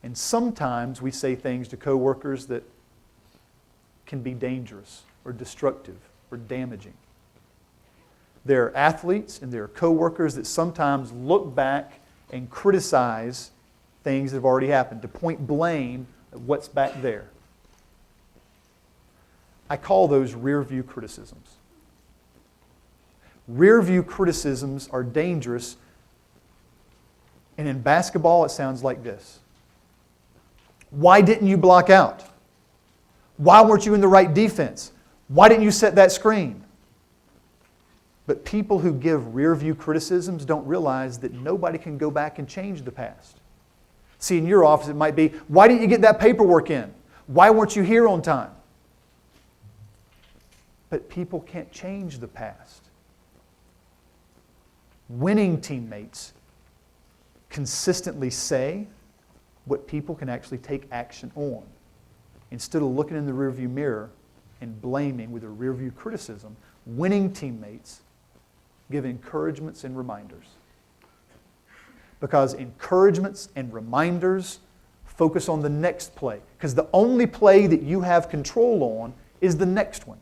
And sometimes we say things to coworkers that can be dangerous or destructive or damaging. There are athletes and there are coworkers that sometimes look back and criticize things that have already happened, to point blame at what's back there. I call those rear-view criticisms. Rear-view criticisms are dangerous, and in basketball it sounds like this. Why didn't you block out? Why weren't you in the right defense? Why didn't you set that screen? But people who give rear-view criticisms don't realize that nobody can go back and change the past. See, in your office it might be, why didn't you get that paperwork in? Why weren't you here on time? But people can't change the past. Winning teammates consistently say what people can actually take action on. Instead of looking in the rearview mirror and blaming with a rearview criticism, winning teammates give encouragements and reminders. Because encouragements and reminders focus on the next play. Because the only play that you have control on is the next one.